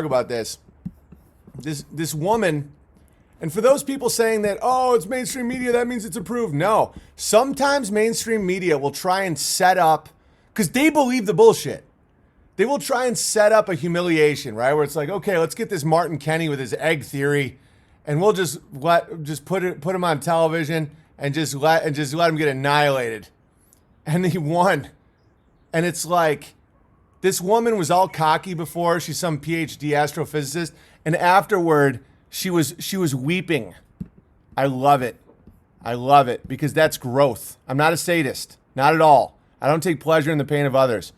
about this. This woman, and for those people saying that, oh, it's mainstream media, that means it's approved. No, sometimes mainstream media will try and set up, because they believe the bullshit. They will try and set up a humiliation, right? Where it's like, okay, let's get this Martin Kenny with his egg theory, and we'll just put him on television and just let him get annihilated. And he won. And it's like, this woman was all cocky before. She's some PhD astrophysicist, and afterward, she was weeping. I love it. I love it because that's growth. I'm not a sadist, not at all. I don't take pleasure in the pain of others,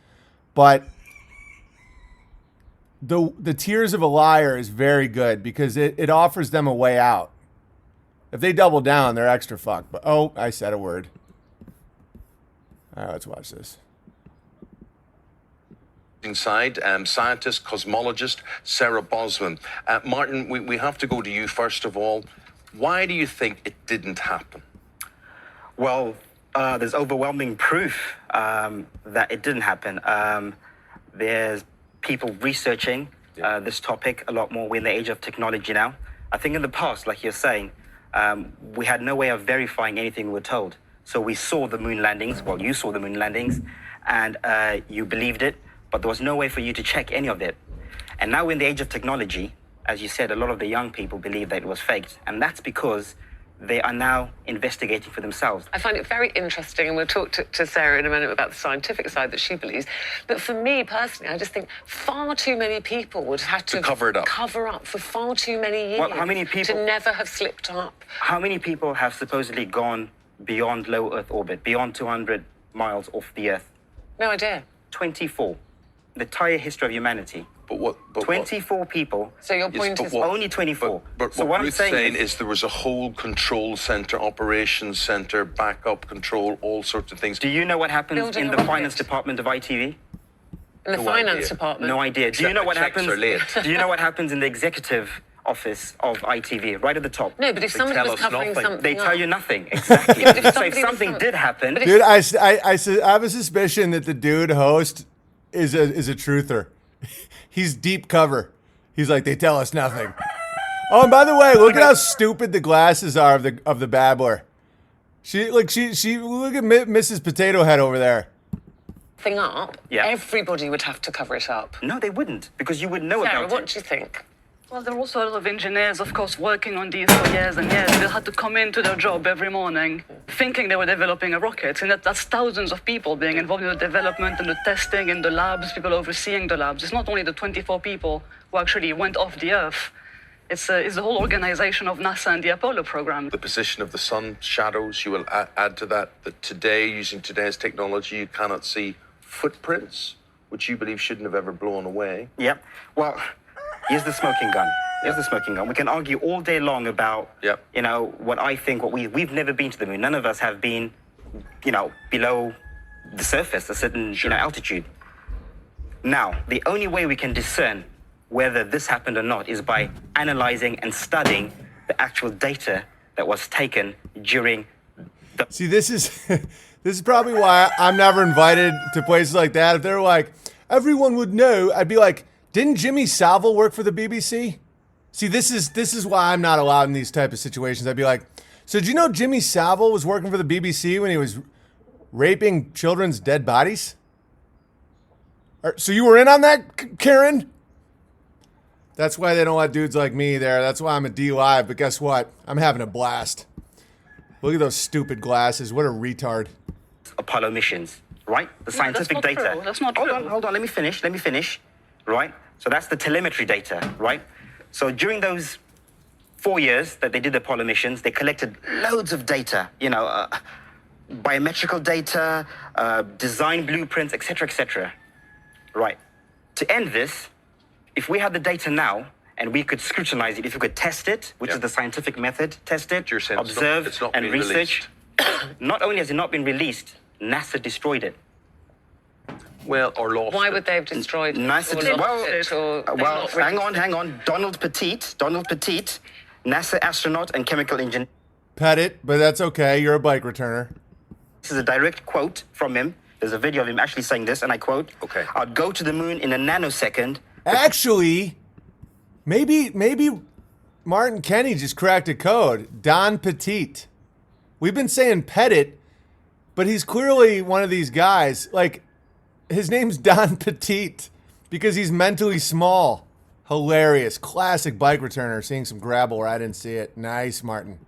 but the tears of a liar is very good because it offers them a way out. If they double down, they're extra fucked. But oh, I said a word. All right, let's watch this. Inside, scientist, cosmologist, Sarah Bosman. Martin, we have to go to you first of all. Why do you think it didn't happen? Well, there's overwhelming proof that it didn't happen. There's people researching this topic a lot more. We're in the age of technology now. I think in the past, like you're saying, we had no way of verifying anything we were told. So we saw the moon landings. Well, you saw the moon landings, and you believed it. But there was no way for you to check any of it. And now in the age of technology, as you said, a lot of the young people believe that it was faked. And that's because they are now investigating for themselves. I find it very interesting, and we'll talk to Sarah in a minute about the scientific side that she believes. But for me personally, I just think far too many people would have to cover it up. Cover up for far too many years. Well, how many people, to never have slipped up? How many people have supposedly gone beyond low Earth orbit, beyond 200 miles off the Earth? No idea. 24. The entire history of humanity. But what? 24 people. So your point is only 24. But so what I'm Ruth's saying is there was a whole control center, operations center, backup control, all sorts of things. Do you know what happens Building in the a rocket. finance department of ITV? in the No finance idea. department. No idea. Do you know what Checks happens? are late. Do you know what happens in the executive office of ITV, right at the top? No, but if somebody tell was us covering nothing. something They tell up- you nothing. Exactly. But if So somebody if was something some- did happen, But if- Dude, I have a suspicion that the dude host is a truther. He's deep cover. He's like, they tell us nothing. Oh, and by the way, look at how stupid the glasses are of the babbler. She look at Mrs. Potato Head over there. thing up, Yeah. everybody would have to cover it up. no, they wouldn't, because you would know Sarah, about what it. do you think? Well, there are also a lot of engineers, of course, working on these for years and years. They had to come into their job every morning thinking they were developing a rocket. And that's thousands of people being involved in the development and the testing in the labs, people overseeing the labs. It's not only the 24 people who actually went off the Earth. It's the whole organization of NASA and the Apollo program. The position of the sun shadows, you will add to that today, using today's technology, you cannot see footprints, which you believe shouldn't have ever blown away. Yep. Well, here's the smoking gun. Here's the smoking gun. We can argue all day long about, Yep. what I think, we've never been to the moon. None of us have been, below the surface, a certain, altitude. Now, the only way we can discern whether this happened or not is by analyzing and studying the actual data that was taken during the... See, this is probably why I'm never invited to places like that. If they're like, everyone would know, I'd be like, didn't Jimmy Savile work for the BBC? See, this is why I'm not allowed in these type of situations. I'd be like, so did you know Jimmy Savile was working for the BBC when he was raping children's dead bodies? So you were in on that, Karen? That's why they don't let dudes like me there. That's why I'm a D Live. But guess what? I'm having a blast. Look at those stupid glasses. What a retard. Apollo missions, right? The scientific not data. true. That's not hold true. on. Let me finish. Right? So that's the telemetry data, right? So during those 4 years that they did the Apollo missions, they collected loads of data, biometrical data, design blueprints, etc. Right. To end this, if we had the data now and we could scrutinize it, if we could test it, which is the scientific method, test it, You're saying observe it's not and been research, not only has it not been released, NASA destroyed it. Well, or lost Why it. would they have destroyed NASA or did- lost it or they've well, not hang written- on. Donald Petit, NASA astronaut and chemical engineer. Pet it, but that's okay. You're a bike returner. This is a direct quote from him. There's a video of him actually saying this, and I quote, Okay. I'd go to the moon in a nanosecond. Actually, Maybe Martin Kenny just cracked a code. Don Petite. We've been saying Pettit, but he's clearly one of these guys. Like, his name's Don Petite because he's mentally small. Hilarious. Classic bike returner. Seeing some grabble where I didn't see it. Nice, Martin.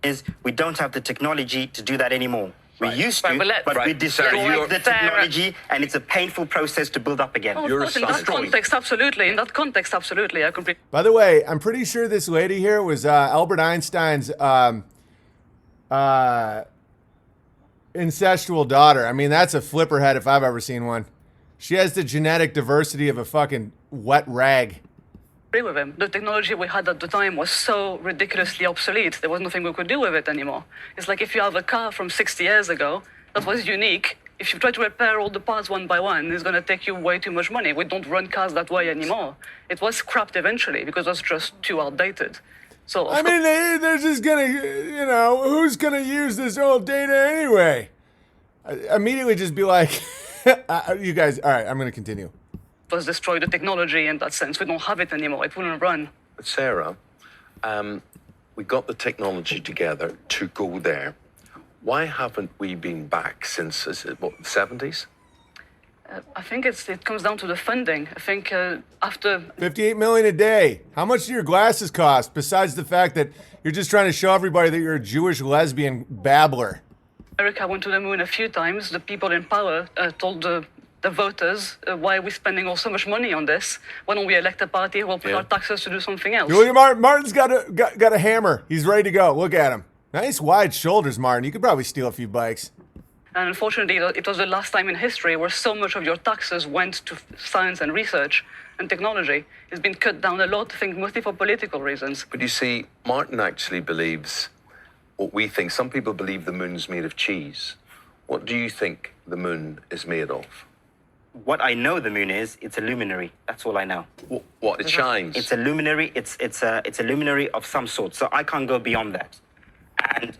Is we don't have the technology to do that anymore. We used to, Right, but we destroyed you're- the technology, and it's a painful process to build up again. Oh, of You're a course, in that scientist. context, absolutely. In that context, absolutely. I completely By the way, I'm pretty sure this lady here was Albert Einstein's incestual daughter. I mean, that's a flipper head if I've ever seen one. She has the genetic diversity of a fucking wet rag. agree with him. The technology we had at the time was so ridiculously obsolete. There was nothing we could do with it anymore. It's like if you have a car from 60 years ago that was unique, if you try to repair all the parts one by one, it's going to take you way too much money. We don't run cars that way anymore. It was scrapped eventually because it was just too outdated. So I mean, they're just gonna, who's gonna use this old data anyway? I immediately just be like, you guys, all right, I'm gonna continue. it was destroyed the technology in that sense. We don't have it anymore. It wouldn't run. But Sarah, we got the technology together to go there. Why haven't we been back since, is it, what, the 70s? I think it comes down to the funding. I think after 58 million a day. How much do your glasses cost? Besides the fact that you're just trying to show everybody that you're a Jewish lesbian babbler. America went to the moon a few times, the people in power told the voters, why are we spending all so much money on this? Why don't we elect a party who will pay our taxes to do something else? Julia Martin's got a hammer. He's ready to go. Look at him. Nice wide shoulders, Martin. You could probably steal a few bikes. And unfortunately, it was the last time in history where so much of your taxes went to science and research and technology. It's been cut down a lot, I think, mostly for political reasons. But you see, Martin actually believes what we think. Some people believe the moon's made of cheese. What do you think the moon is made of? What I know the moon is, it's a luminary. That's all I know. What, it shines? It's a luminary. It's a luminary of some sort. So I can't go beyond that. And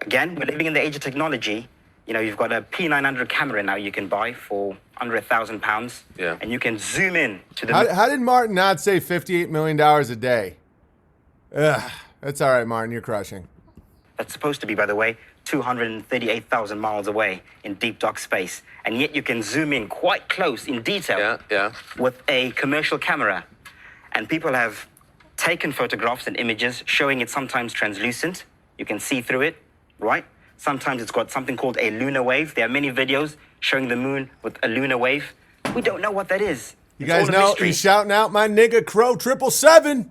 again, we're living in the age of technology. You've got a P900 camera now you can buy for under £1,000. Yeah. And you can zoom in to the. How did Martin not say $58 million a day? Ugh, that's all right, Martin. You're crushing. That's supposed to be, by the way, 238,000 miles away in deep dark space. And yet you can zoom in quite close in detail with a commercial camera. And people have taken photographs and images showing it sometimes translucent. You can see through it, right? Sometimes it's got something called a lunar wave. There are many videos showing the moon with a lunar wave. We don't know what that is. You It's guys all a know mystery. he's shouting out my nigga Crow 777.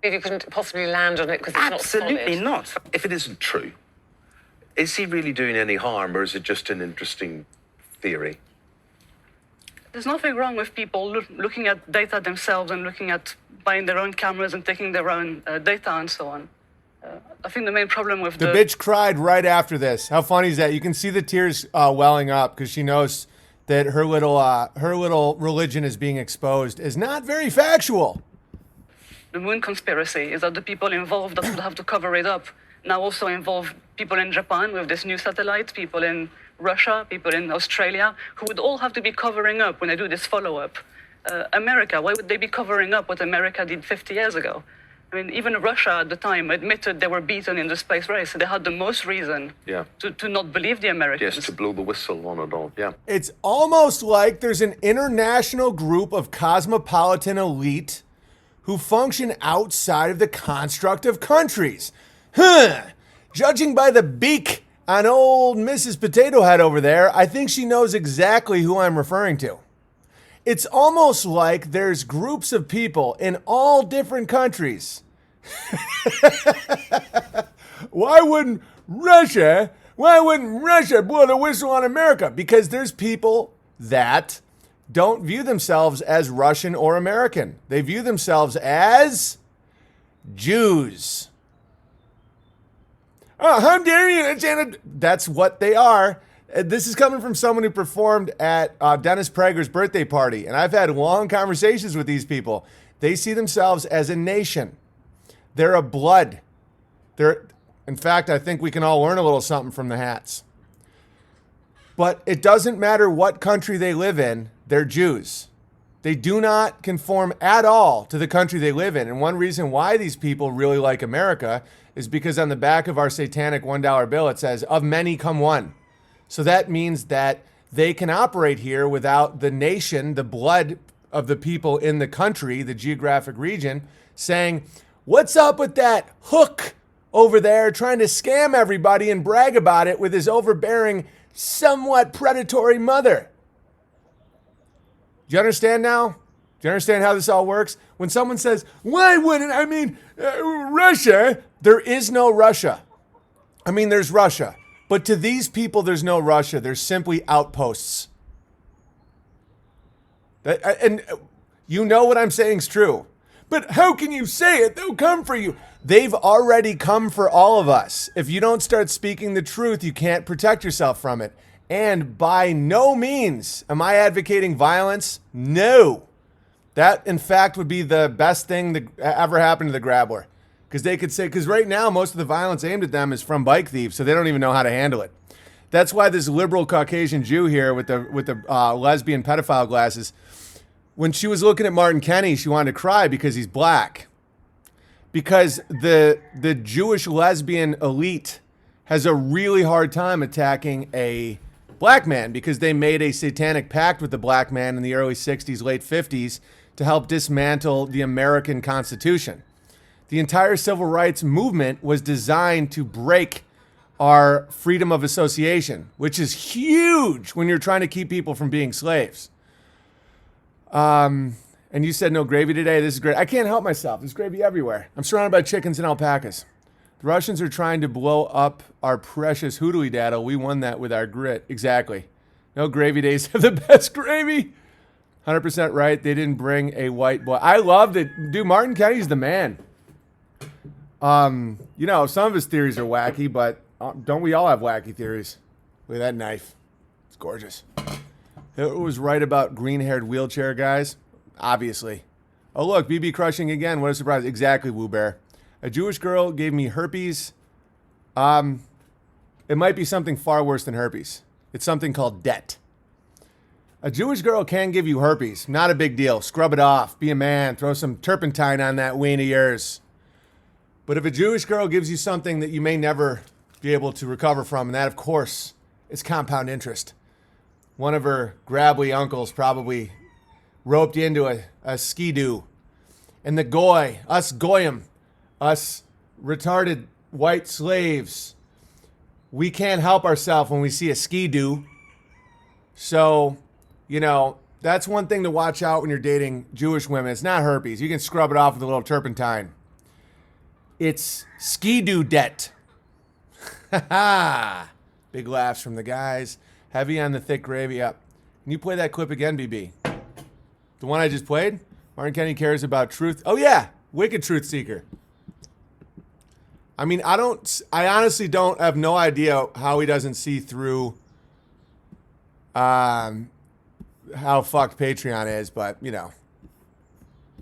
You couldn't possibly land on it because it's Absolutely not solid. not. If it isn't true, is he really doing any harm, or is it just an interesting theory? There's nothing wrong with people looking at data themselves and looking at buying their own cameras and taking their own data and so on. I think the main problem with The bitch cried right after this. How funny is that? You can see the tears welling up because she knows that her little religion is being exposed is not very factual. the moon conspiracy is that the people involved that would have to cover it up now also involve people in Japan with this new satellite, people in Russia, people in Australia, who would all have to be covering up when they do this follow-up. America, why would they be covering up what America did 50 years ago? I mean, even Russia at the time admitted they were beaten in the space race. They had the most reason to not believe the Americans. Yes, to blow the whistle on it all, It's almost like there's an international group of cosmopolitan elite who function outside of the construct of countries. Judging by the beak on old Mrs. Potato Head over there, I think she knows exactly who I'm referring to. It's almost like there's groups of people in all different countries. Why wouldn't Russia blow the whistle on America? Because there's people that don't view themselves as Russian or American. They view themselves as Jews. Oh, how dare you? That's what they are. This is coming from someone who performed at Dennis Prager's birthday party, and I've had long conversations with these people. They see themselves as a nation. They're a blood. In fact, I think we can all learn a little something from the hats. But it doesn't matter what country they live in, they're Jews. They do not conform at all to the country they live in. And one reason why these people really like America is because on the back of our satanic $1 bill, it says, of many come one. So that means that they can operate here without the nation, the blood of the people in the country, the geographic region, saying, what's up with that hook over there trying to scam everybody and brag about it with his overbearing, somewhat predatory mother? Do you understand now? Do you understand how this all works? When someone says, why wouldn't, Russia, there is no Russia. I mean, there's Russia. But to these people, there's no Russia. There's simply outposts. And you know what I'm saying is true. But how can you say it? They'll come for you. They've already come for all of us. If you don't start speaking the truth, you can't protect yourself from it. And by no means am I advocating violence. No. That, in fact, would be the best thing that ever happened to the Grabbler. Because they could say, because right now, most of the violence aimed at them is from bike thieves, so they don't even know how to handle it. That's why this liberal Caucasian Jew here with the lesbian pedophile glasses, when she was looking at Martin Kenny, she wanted to cry because he's black. Because the Jewish lesbian elite has a really hard time attacking a black man because they made a satanic pact with the black man in the early 60s, late 50s to help dismantle the American Constitution. The entire civil rights movement was designed to break our freedom of association, which is huge when you're trying to keep people from being slaves. And you said no gravy today. This is great. I can't help myself. There's gravy everywhere. I'm surrounded by chickens and alpacas. The Russians are trying to blow up our precious hoodly data. We won that with our grit. Exactly. No gravy days have the best gravy. 100% right. They didn't bring a white boy. I loved it. Dude, Martin Kenny's the man. You know, some of his theories are wacky, but don't we all have wacky theories? Look at that knife. It's gorgeous. Hitler was right about green-haired wheelchair guys. Obviously. Oh, look, BB crushing again. What a surprise. Exactly, Woo Bear. A Jewish girl gave me herpes. It might be something far worse than herpes. It's something called debt. A Jewish girl can give you herpes. Not a big deal. Scrub it off. Be a man. Throw some turpentine on that ween of yours. But if a Jewish girl gives you something that you may never be able to recover from, and that, of course, is compound interest. One of her grabbly uncles probably roped you into a ski-doo. And the goy, us goyim, us retarded white slaves, we can't help ourselves when we see a ski-doo. So, you know, that's one thing to watch out when you're dating Jewish women. It's not herpes. You can scrub it off with a little turpentine. It's ski-doo debt. Ha ha! Big laughs from the guys. Heavy on the thick gravy up. Can you play that clip again, BB? The one I just played? Martin Kenny cares about truth. Oh yeah, wicked truth seeker. I mean, I honestly don't have no idea how he doesn't see through how fucked Patreon is, but you know.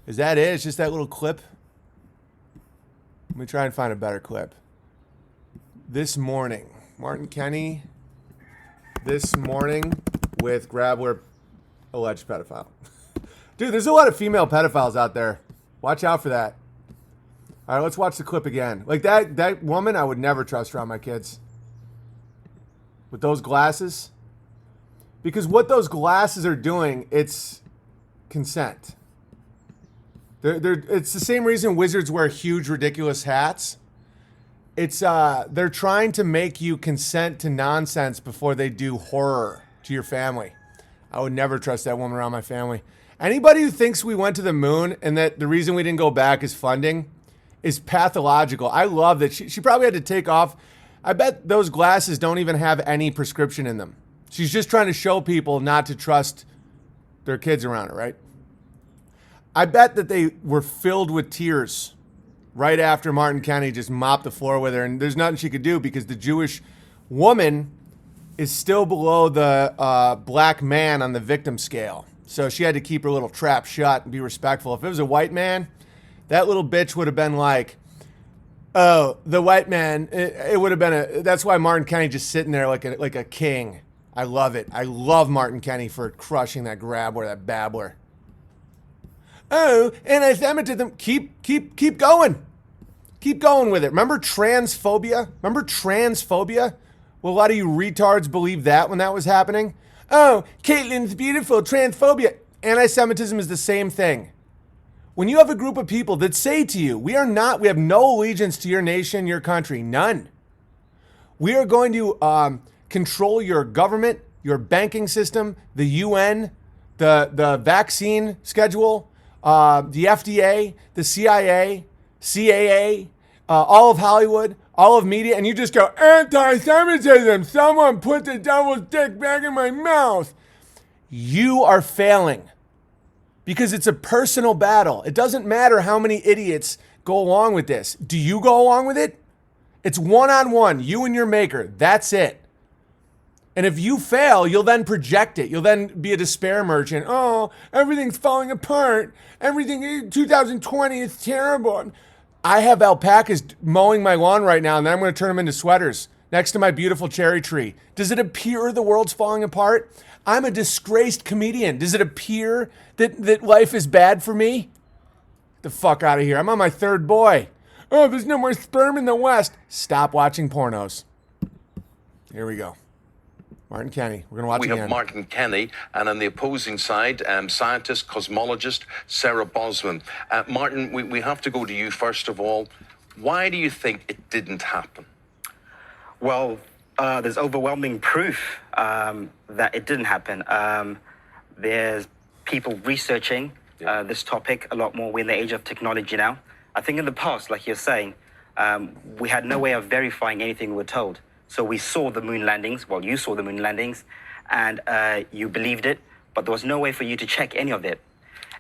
Is that it? It's just that little clip? Let me try and find a better clip. This morning, Martin Kenny, this morning with Grabbler, alleged pedophile. Dude, there's a lot of female pedophiles out there. Watch out for that. All right, let's watch the clip again. Like that woman, I would never trust around my kids. With those glasses. Because what those glasses are doing, it's consent. It's the same reason wizards wear huge, ridiculous hats. It's they're trying to make you consent to nonsense before they do horror to your family. I would never trust that woman around my family. Anybody who thinks we went to the moon and that the reason we didn't go back is funding is pathological. I love that she probably had to take off. I bet those glasses don't even have any prescription in them. She's just trying to show people not to trust their kids around her, right? I bet that they were filled with tears right after Martin Kenny just mopped the floor with her, and there's nothing she could do because the Jewish woman is still below the black man on the victim scale. So she had to keep her little trap shut and be respectful. If it was a white man, that little bitch would have been like, oh, the white man, it would have been that's why Martin Kenny just sitting there like a king. I love it. I love Martin Kenny for crushing that grabbler, that babbler. oh, anti-Semitism. Keep going. Keep going with it. Remember transphobia? Well, a lot of you retards believed that when that was happening. Oh, Caitlin's beautiful, transphobia. Anti-Semitism is the same thing. When you have a group of people that say to you, we have no allegiance to your nation, your country, none. We are going to control your government, your banking system, the UN, the vaccine schedule, the FDA, the CIA, CAA, all of Hollywood, all of media, and you just go, anti-Semitism, someone put the devil's dick back in my mouth. You are failing because it's a personal battle. It doesn't matter how many idiots go along with this. Do you go along with it? It's one-on-one, you and your maker. That's it. And if you fail, you'll then project it. You'll then be a despair merchant. Oh, everything's falling apart. Everything, 2020 is terrible. I have alpacas mowing my lawn right now, and then I'm going to turn them into sweaters next to my beautiful cherry tree. Does it appear the world's falling apart? I'm a disgraced comedian. Does it appear that life is bad for me? Get the fuck out of here. I'm on my third boy. Oh, there's no more sperm in the West. Stop watching pornos. Here we go. Martin Kenny. We're going to watch We again. have Martin Kenny, and on the opposing side, scientist, cosmologist Sarah Bosman. Martin, we have to go to you first of all. Why do you think it didn't happen? Well, there's overwhelming proof that it didn't happen. There's people researching this topic a lot more. We're in the age of technology now. I think in the past, like you're saying, we had no way of verifying anything we were told. So we saw the moon landings. Well, you saw the moon landings, and you believed it, but there was no way for you to check any of it.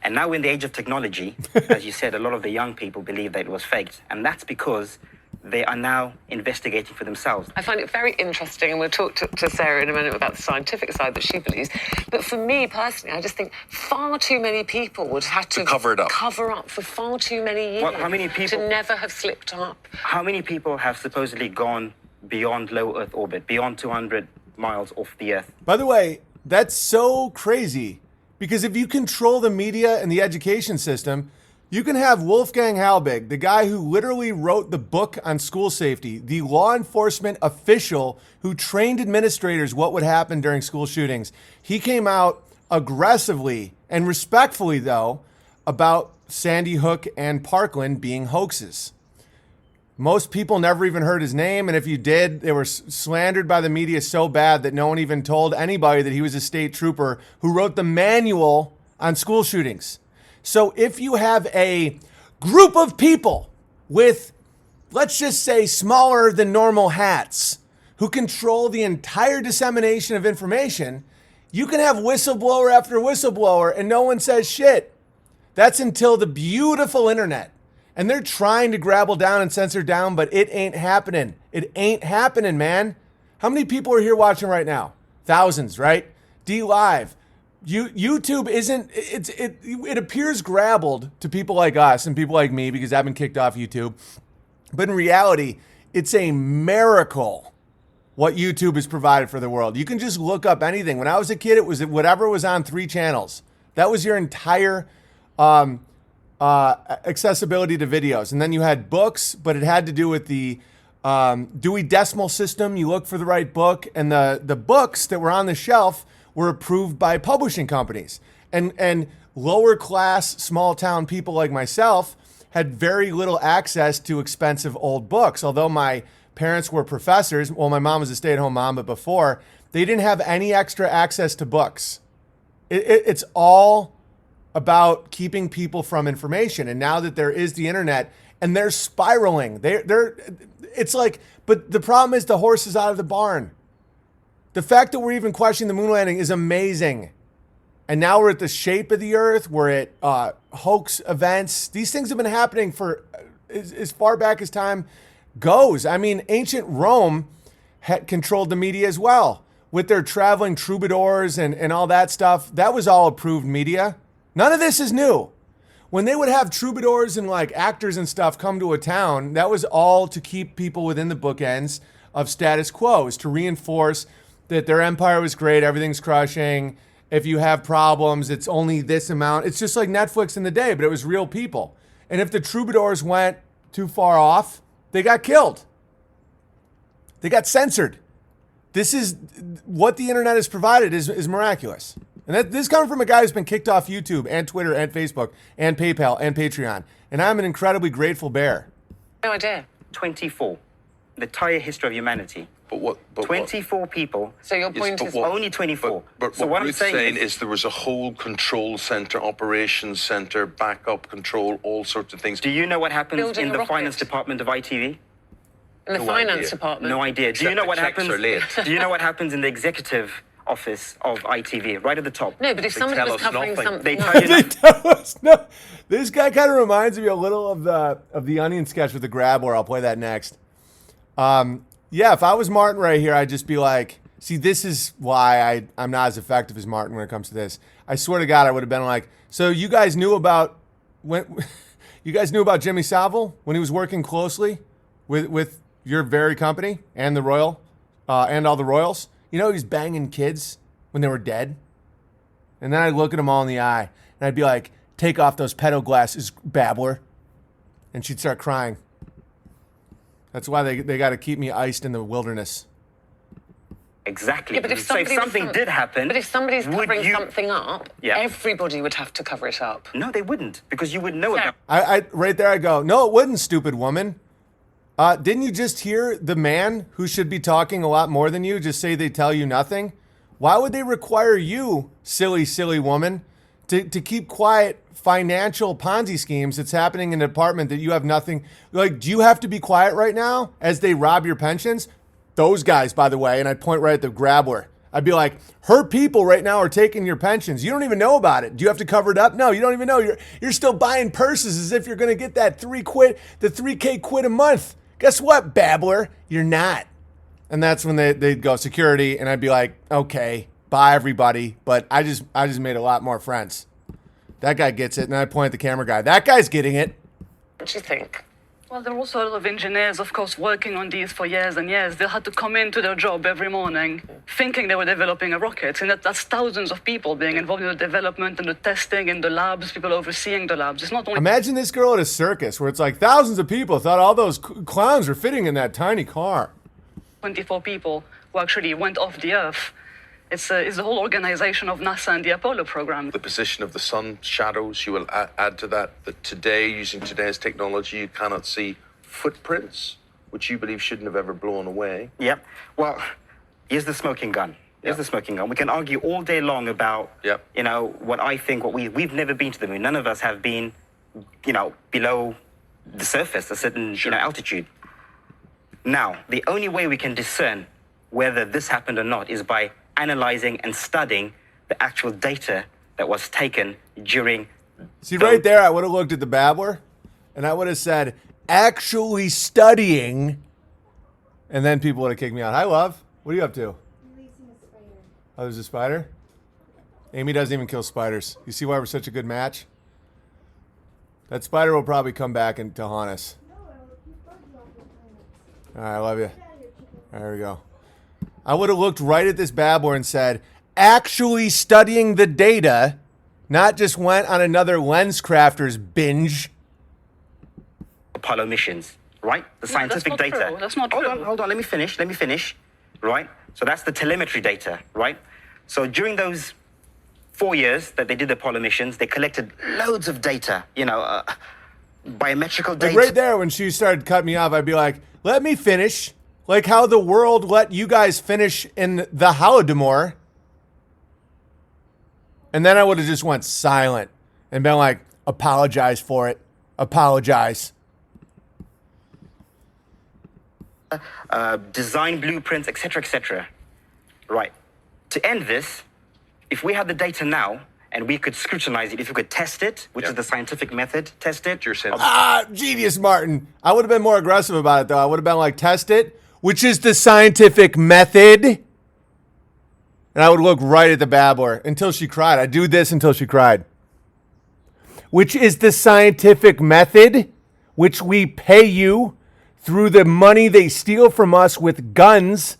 And now we're in the age of technology. As you said, a lot of the young people believe that it was faked, and that's because they are now investigating for themselves. I find it very interesting, and we'll talk to Sarah in a minute about the scientific side that she believes. But for me personally, I just think far too many people would have to cover it up. Cover up for far too many years. Well, how many people- to never have slipped up? How many people have supposedly gone beyond low Earth orbit, beyond 200 miles off the Earth? By the way, that's so crazy because if you control the media and the education system, you can have Wolfgang Halbig, the guy who literally wrote the book on school safety, the law enforcement official who trained administrators what would happen during school shootings. He came out aggressively and respectfully, though, about Sandy Hook and Parkland being hoaxes. Most people never even heard his name, and if you did, they were slandered by the media so bad that no one even told anybody that he was a state trooper who wrote the manual on school shootings. So if you have a group of people with, let's just say, smaller than normal hats who control the entire dissemination of information, you can have whistleblower after whistleblower and no one says shit. That's until the beautiful internet. And they're trying to grapple down and censor down, but it ain't happening. It ain't happening, man. How many people are here watching right now? Thousands, right? D-Live. YouTube isn't, it appears grabbled to people like us and people like me because I've been kicked off YouTube. But in reality, it's a miracle what YouTube has provided for the world. You can just look up anything. When I was a kid, it was whatever was on 3 channels. That was your entire accessibility to videos. And then you had books, but it had to do with the Dewey Decimal System. You look for the right book, and the books that were on the shelf were approved by publishing companies. And lower class, small town people like myself had very little access to expensive old books. Although my parents were professors, well, my mom was a stay-at-home mom, but before, they didn't have any extra access to books. It's all about keeping people from information. And now that there is the internet, and they're spiraling, it's like, but the problem is the horse is out of the barn. The fact that we're even questioning the moon landing is amazing. And now we're at the shape of the earth. We're at hoax events. These things have been happening for as far back as time goes. I mean, ancient Rome had controlled the media as well with their traveling troubadours and all that stuff. That was all approved media. None of this is new. When they would have troubadours and like actors and stuff come to a town, that was all to keep people within the bookends of status quo, is to reinforce that their empire was great, everything's crushing, if you have problems, it's only this amount. It's just like Netflix in the day, but it was real people. And if the troubadours went too far off, they got killed. They got censored. This is what the internet has provided is miraculous. And this coming from a guy who's been kicked off YouTube and Twitter and Facebook and PayPal and Patreon. And I'm an incredibly grateful bear. No idea. 24. The entire history of humanity. But what? 24 people. So your point but is what- Only 24. But So what what I'm Ruth's saying saying is- is there was a whole control center, operations center, backup control, all sorts of things. Do you know what happens Building in a the rocket. finance department of ITV? in the No finance idea. department. No idea. Do you Except know the what checks happens? are late. Do you know what happens in the executive office of ITV, right at the top? No, but if They somebody tell was us covering nothing. something, They up- tell you They tell us no. This guy kind of reminds me a little of the Onion sketch with the grab where I'll play that next. Yeah, if I was Martin right here, I'd just be like, see, this is why I'm not as effective as Martin when it comes to this. I swear to God, I would have been like, so you guys knew about Jimmy Savile when he was working closely with your very company and the Royal and all the Royals? You know, he's banging kids when they were dead. And then I'd look at them all in the eye and I'd be like, take off those pedo glasses, babbler. And she'd start crying. That's why they got to keep me iced in the wilderness. Exactly. Yeah, but if So somebody something was- did happen, But if somebody's would covering you- something up, Yeah. everybody would have to cover it up. No, they wouldn't, because you would know Yeah. about. I right there I go, no, it wouldn't, stupid woman. Didn't you just hear the man who should be talking a lot more than you just say they tell you nothing? Why would they require you, silly, silly woman, to keep quiet financial Ponzi schemes that's happening in a department that you have nothing? Like, do you have to be quiet right now as they rob your pensions? Those guys, by the way, and I'd point right at the grabbler. I'd be like, her people right now are taking your pensions. You don't even know about it. Do you have to cover it up? No, you don't even know. You're still buying purses as if you're going to get that the 3K quid a month. Guess what, babbler? You're not. And that's when they'd go security, and I'd be like, okay, bye everybody. But I just made a lot more friends. That guy gets it, and then I point at the camera guy. That guy's getting it. What do you think? Well, there are also a lot of engineers, of course, working on these for years and years. They had to come into their job every morning thinking they were developing a rocket. And that's thousands of people being involved in the development and the testing in the labs, people overseeing the labs. It's not only Imagine this girl at a circus where it's like thousands of people thought all those clowns were fitting in that tiny car. 24 people who actually went off the Earth. It's the whole organization of NASA and the Apollo program. The position of the sun shadows, you will add to that today, using today's technology, you cannot see footprints, which you believe shouldn't have ever blown away. Yep. Well, here's the smoking gun. Here's the smoking gun. We can argue all day long about, Yep. you know, what I think, we've never been to the moon. None of us have been, you know, below the surface, a certain, altitude. Now, the only way we can discern whether this happened or not is by analyzing and studying the actual data that was taken during. See, right there, I would have looked at the babbler, and I would have said, actually studying, and then people would have kicked me out. Hi, love. What are you up to? Releasing a spider. Oh, there's a spider? Amy doesn't even kill spiders. You see why we're such a good match? That spider will probably come back and to haunt us. No, it'll keep bugs off the planet. All right, I love you. Get out of here, chicken. There we go. I would have looked right at this babbler and said, actually studying the data, not just went on another LensCrafters binge. Apollo missions, right? The No, scientific that's not data. true. That's not Hold true. on, hold on. Let me finish. Right? So that's the telemetry data, right? So during those 4 years that they did the Apollo missions, they collected loads of data, biometrical Like data. right there, when she started cutting me off, I'd be like, let me finish. Like how the world let you guys finish in the Holodomor. And then I would have just went silent and been like, apologize for it. Apologize. Design blueprints, etc. Right. To end this, if we had the data now and we could scrutinize it, if we could test it, which is the scientific method, test it. You're saying Genius, Martin. I would have been more aggressive about it, though. I would have been like, test it, which is the scientific method. And I would look right at the babbler until she cried. I'd do this until she cried. Which is the scientific method, which we pay you through the money they steal from us with guns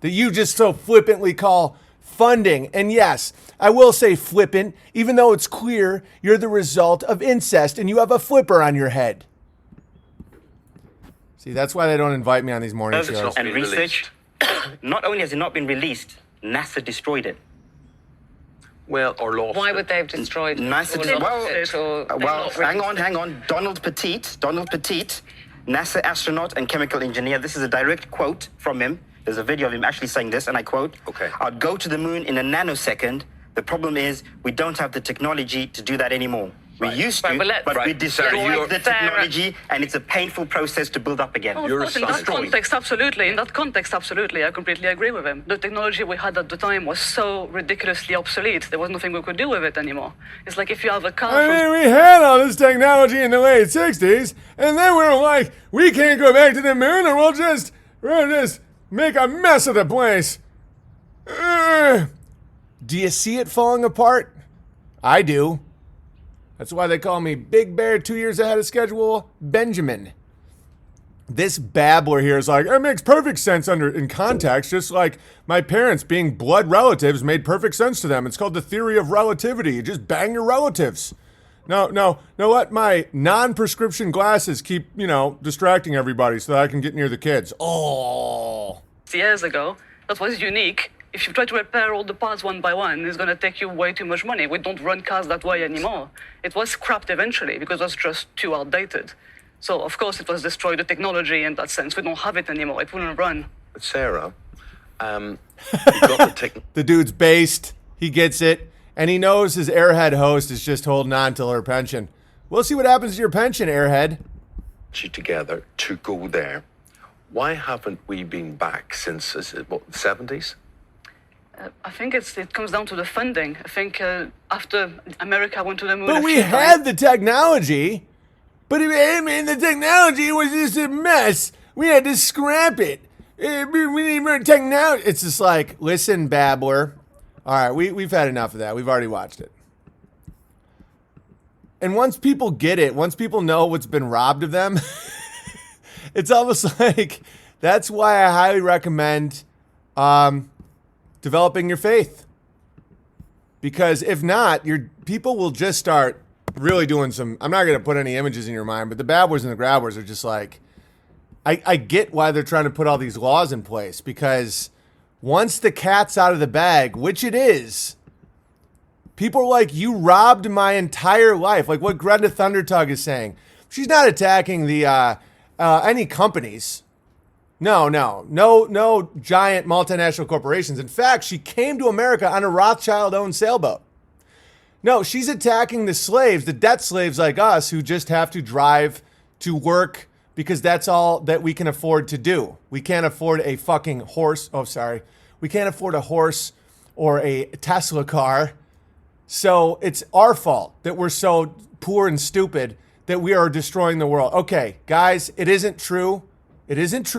that you just so flippantly call funding. And yes, I will say flippant, even though it's clear you're the result of incest and you have a flipper on your head. See, that's why they don't invite me on these morning It's shows. not and been research, not only has it not been released, NASA destroyed it. Well, or lost Why it. would they have destroyed NASA or did, lost it or they've well, not hang released on, it? hang on. Donald Petit, NASA astronaut and chemical engineer. This is a direct quote from him. There's a video of him actually saying this, and I quote, Okay. I'd go to the moon in a nanosecond. The problem is we don't have the technology to do that anymore. We used to, Right, but let's- but we Right, destroyed Sarah, the technology, and it's a painful process to build up again. Oh, of You're a course, in that scientist. context, absolutely. In that context, absolutely. I completely agree with him. The technology we had at the time was so ridiculously obsolete. There was nothing we could do with it anymore. It's like if you have a car I from mean, we had all this technology in the late 60s, and then we were like, we can't go back to the moon, or we'll just make a mess of the place. Do you see it falling apart? I do. That's why they call me Big Bear 2 years ahead of schedule, Benjamin. This babbler here is like, it makes perfect sense in context, just like my parents being blood relatives made perfect sense to them. It's called the theory of relativity. You just bang your relatives. No, let my non-prescription glasses keep, distracting everybody so that I can get near the kids. Oh. years ago, that was unique. If you try to repair all the parts one by one, it's going to take you way too much money. We don't run cars that way anymore. It was scrapped eventually because it was just too outdated. So, of course, it was destroyed, the technology in that sense. We don't have it anymore. It wouldn't run. But Sarah, you've got the technology The dude's based. He gets it. And he knows his airhead host is just holding on till her pension. We'll see what happens to your pension, airhead. together to go there. Why haven't we been back since, is it, what, the 70s? I think it comes down to the funding. I think after America went to the moon, But a we few had times- the technology. But I mean, the technology was just a mess. We had to scrap it. We need more technology. It's just like, listen, babbler. All right, we've had enough of that. We've already watched it. And once people get it, once people know what's been robbed of them, it's almost like that's why I highly recommend developing your faith. Because if not, your people will just start really doing some. I'm not going to put any images in your mind, but the babblers and the grabbers are just like, I get why they're trying to put all these laws in place, because once the cat's out of the bag, which it is, people are like, you robbed my entire life. Like what Greta Thundertug is saying. She's not attacking the any companies. No giant multinational corporations. In fact, she came to America on a Rothschild-owned sailboat. No, she's attacking the slaves, the debt slaves like us, who just have to drive to work because that's all that we can afford to do. We can't afford a fucking horse. Oh, sorry. We can't afford a horse or a Tesla car. So it's our fault that we're so poor and stupid that we are destroying the world. Okay, guys, it isn't true. It isn't true.